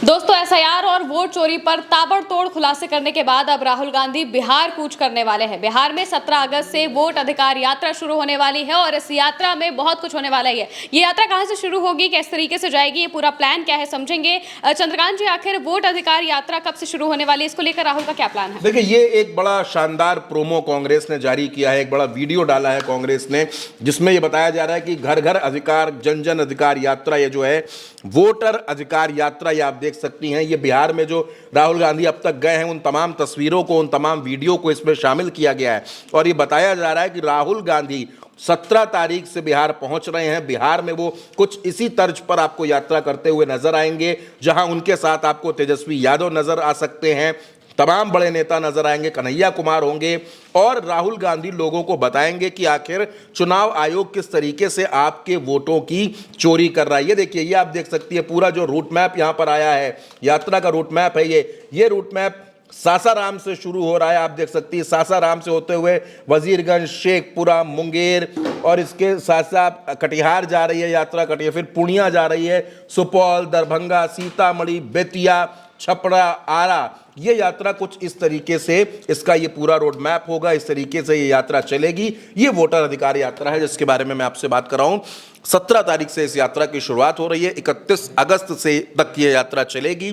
दोस्तों, एसआईआर और वोट चोरी पर ताबड़तोड़ खुलासे करने के बाद अब राहुल गांधी बिहार कूच करने वाले हैं। बिहार में 17 अगस्त से वोट अधिकार यात्रा शुरू होने वाली है और इस यात्रा में बहुत कुछ होने वाला ही है। ये यात्रा कहां से शुरू होगी, किस तरीके से जाएगी, ये पूरा प्लान क्या है, समझेंगे। चंद्रकांत जी, आखिर वोट अधिकार यात्रा कब से शुरू होने वाली है, इसको लेकर राहुल का क्या प्लान है? देखिए, ये एक बड़ा शानदार प्रोमो कांग्रेस ने जारी किया है, एक बड़ा वीडियो डाला है कांग्रेस ने, जिसमें ये बताया जा रहा है कि घर घर अधिकार, जन जन अधिकार यात्रा, ये जो है वोटर अधिकार यात्रा, ये आप देख सकती हैं। ये बिहार में जो राहुल गांधी अब तक गए हैं, उन तमाम तस्वीरों को, उन तमाम वीडियो को इसमें शामिल किया गया है। और ये बताया जा रहा है कि राहुल गांधी 17 तारीख से बिहार पहुंच रहे हैं। बिहार में वो कुछ इसी तर्ज पर आपको यात्रा करते हुए नजर आएंगे, जहां उनके साथ आपको तेजस्वी यादव नजर आ सकते हैं, तमाम बड़े नेता नजर आएंगे, कन्हैया कुमार होंगे। और राहुल गांधी लोगों को बताएंगे कि आखिर चुनाव आयोग किस तरीके से आपके वोटों की चोरी कर रहा है। ये देखिए, ये आप देख सकती है, पूरा जो रूट मैप यहां पर आया है, यात्रा का रूट मैप है ये रूट मैप सासाराम से शुरू हो रहा है। आप देख सकती है, सासाराम से होते हुए वजीरगंज, शेखपुरा, मुंगेर और इसके साथ साथ कटिहार जा रही है यात्रा, कटिहार, फिर पूर्णिया जा रही है, सुपौल, दरभंगा, सीतामढ़ी, बेतिया, छपरा, आरा। ये यात्रा कुछ इस तरीके से, इसका ये पूरा रोड मैप होगा, इस तरीके से ये यात्रा चलेगी। ये वोटर अधिकार यात्रा है जिसके बारे में मैं आपसे बात कर रहा हूं। 17 तारीख से इस यात्रा की शुरुआत हो रही है, 31 अगस्त से तक ये यात्रा चलेगी,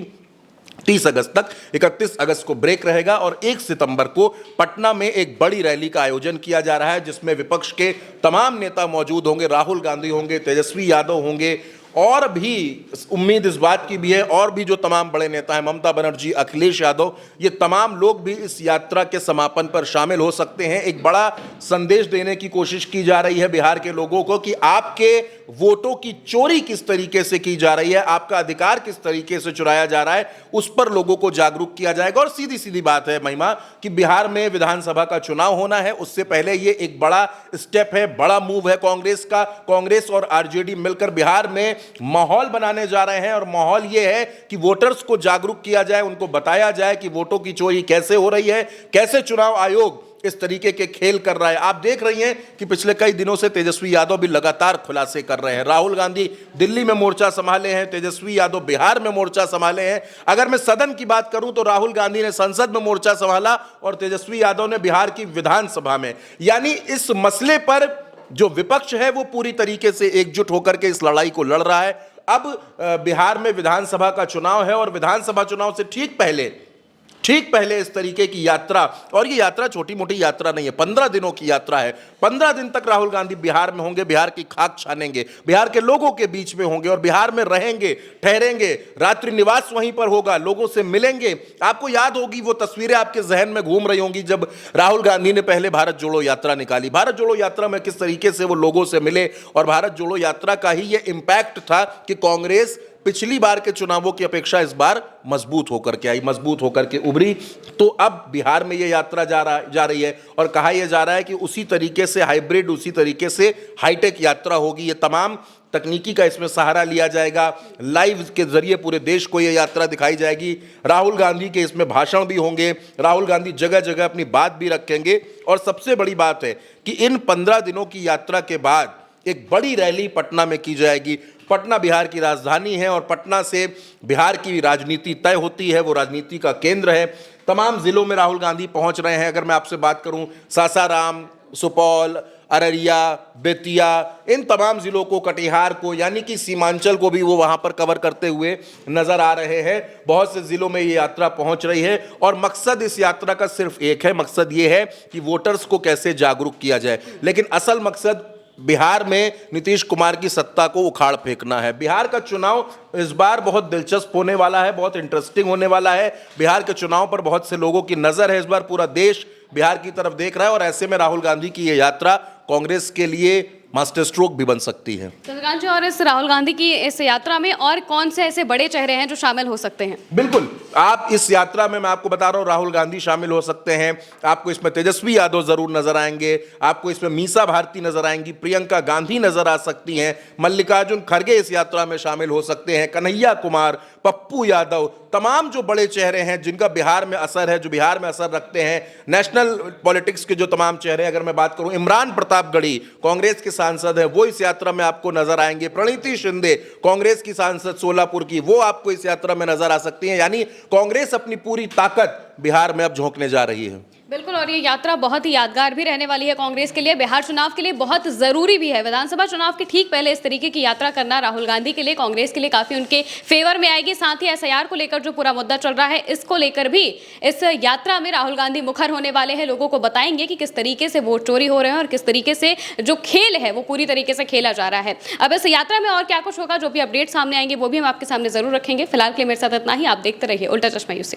30 अगस्त तक। 31 अगस्त को ब्रेक रहेगा और 1 सितंबर को पटना में एक बड़ी रैली का आयोजन किया जा रहा है, जिसमें विपक्ष के तमाम नेता मौजूद होंगे। राहुल गांधी होंगे, तेजस्वी यादव होंगे, और भी उम्मीद इस बात की भी है, और भी जो तमाम बड़े नेता हैं, ममता बनर्जी, अखिलेश यादव, ये तमाम लोग भी इस यात्रा के समापन पर शामिल हो सकते हैं। एक बड़ा संदेश देने की कोशिश की जा रही है बिहार के लोगों को कि आपके वोटों की चोरी किस तरीके से की जा रही है, आपका अधिकार किस तरीके से चुराया जा रहा है, उस पर लोगों को जागरूक किया जाएगा। और सीधी सीधी बात है महिमा, कि बिहार में विधानसभा का चुनाव होना है, उससे पहले ये एक बड़ा स्टेप है, बड़ा मूव है कांग्रेस का। कांग्रेस और आरजेडी मिलकर बिहार में माहौल बनाने जा रहे हैं, और माहौल यह है कि वोटर्स को जागरूक किया जाए, उनको बताया जाए कि वोटों की चोरी कैसे हो रही है, कैसे चुनाव आयोग इस तरीके के खेल कर रहा है। आप देख रही हैं कि पिछले कई दिनों से तेजस्वी यादव भी लगातार खुलासे कर रहे हैं। राहुल गांधी दिल्ली में मोर्चा संभाले हैं, तेजस्वी यादव बिहार में मोर्चा संभाले हैं। अगर मैं सदन की बात करूं तो राहुल गांधी ने संसद में मोर्चा संभाला और तेजस्वी यादव ने बिहार की विधानसभा में। यानी इस मसले पर जो विपक्ष है वो पूरी तरीके से एकजुट होकर के इस लड़ाई को लड़ रहा है। अब बिहार में विधानसभा का चुनाव है और विधानसभा चुनाव से ठीक पहले इस तरीके की यात्रा, और ये यात्रा छोटी मोटी यात्रा नहीं है, 15 दिनों की यात्रा है। 15 दिन तक राहुल गांधी बिहार में होंगे, बिहार की खाक छानेंगे, बिहार के लोगों के बीच में होंगे और बिहार में रहेंगे, ठहरेंगे, रात्रि निवास वहीं पर होगा, लोगों से मिलेंगे। आपको याद होगी वो तस्वीरें आपके जहन में घूम रही होंगी जब राहुल गांधी ने पहले भारत जोड़ो यात्रा निकाली। भारत जोड़ो यात्रा में किस तरीके से वो लोगों से मिले, और भारत जोड़ो यात्रा का ही ये इंपैक्ट था कि कांग्रेस पिछली बार के चुनावों की अपेक्षा इस बार मजबूत होकर के आई, मजबूत होकर के उभरी। तो अब बिहार में ये यात्रा जा रही है, और कहा यह जा रहा है कि उसी तरीके से हाइब्रिड, उसी तरीके से हाईटेक यात्रा होगी। ये तमाम तकनीकी का इसमें सहारा लिया जाएगा, लाइव के जरिए पूरे देश को ये यात्रा दिखाई जाएगी। राहुल गांधी के इसमें भाषण भी होंगे, राहुल गांधी जगह जगह अपनी बात भी रखेंगे। और सबसे बड़ी बात है कि इन 15 दिनों की यात्रा के बाद एक बड़ी रैली पटना में की जाएगी। पटना बिहार की राजधानी है और पटना से बिहार की राजनीति तय होती है, वो राजनीति का केंद्र है। तमाम जिलों में राहुल गांधी पहुंच रहे हैं। अगर मैं आपसे बात करूं, सासाराम, सुपौल, अररिया, बेतिया, इन तमाम जिलों को, कटिहार को, यानी कि सीमांचल को भी वो वहां पर कवर करते हुए नजर आ रहे हैं। बहुत से जिलों में ये यात्रा पहुंच रही है, और मकसद इस यात्रा का सिर्फ एक है, मकसद ये है कि वोटर्स को कैसे जागरूक किया जाए। लेकिन असल मकसद बिहार में नीतीश कुमार की सत्ता को उखाड़ फेंकना है। बिहार का चुनाव इस बार बहुत दिलचस्प होने वाला है, बहुत इंटरेस्टिंग होने वाला है। बिहार के चुनाव पर बहुत से लोगों की नजर है, इस बार पूरा देश बिहार की तरफ देख रहा है, और ऐसे में राहुल गांधी की यह यात्रा कांग्रेस के लिए मास्टर स्ट्रोक भी बन सकती है। चंद्रकांत जी, और इस राहुल गांधी की इस यात्रा में और कौन से ऐसे बड़े चेहरे हैं जो शामिल हो सकते हैं? बिल्कुल, आप इस यात्रा में, मैं आपको बता रहा हूं, राहुल गांधी शामिल हो सकते हैं। आपको इसमें तेजस्वी यादव जरूर नजर आएंगे, आपको इसमें मीसा भारती नजर आएंगी, प्रियंका गांधी नजर आ सकती हैं, मल्लिकार्जुन खड़गे इस यात्रा में शामिल हो सकते हैं, कन्हैया कुमार, पप्पू यादव, तमाम जो बड़े चेहरे हैं जिनका बिहार में असर है, जो बिहार में असर रखते हैं, नेशनल पॉलिटिक्स के जो तमाम चेहरे, अगर मैं बात करूं, इमरान प्रतापगढ़ी कांग्रेस के सांसद है, वो इस यात्रा में आपको नजर आएंगे। प्रणीति शिंदे कांग्रेस की सांसद सोलापुर की, वो आपको इस यात्रा में नजर आ सकती हैं। यानी कांग्रेस अपनी पूरी ताकत बिहार में अब झोंकने जा रही है। बिल्कुल, और ये यात्रा बहुत ही यादगार भी रहने वाली है कांग्रेस के लिए, बिहार चुनाव के लिए बहुत जरूरी भी है। विधानसभा चुनाव के ठीक पहले इस तरीके की यात्रा करना राहुल गांधी के लिए, कांग्रेस के लिए काफी उनके फेवर में आएगी। साथ ही एसआईआर को लेकर जो पूरा मुद्दा चल रहा है, इसको लेकर भी इस यात्रा में राहुल गांधी मुखर होने वाले हैं, लोगों को बताएंगे कि किस तरीके से वोट चोरी हो रहे हैं और किस तरीके से जो खेल है वो पूरी तरीके से खेला जा रहा है। अब इस यात्रा में और क्या कुछ होगा, जो भी अपडेट सामने आएंगे वो भी हम आपके सामने जरूर रखेंगे। फिलहाल के लिए मेरे साथ इतना ही। आप देखते रहिए उल्टा चश्मा यूसी।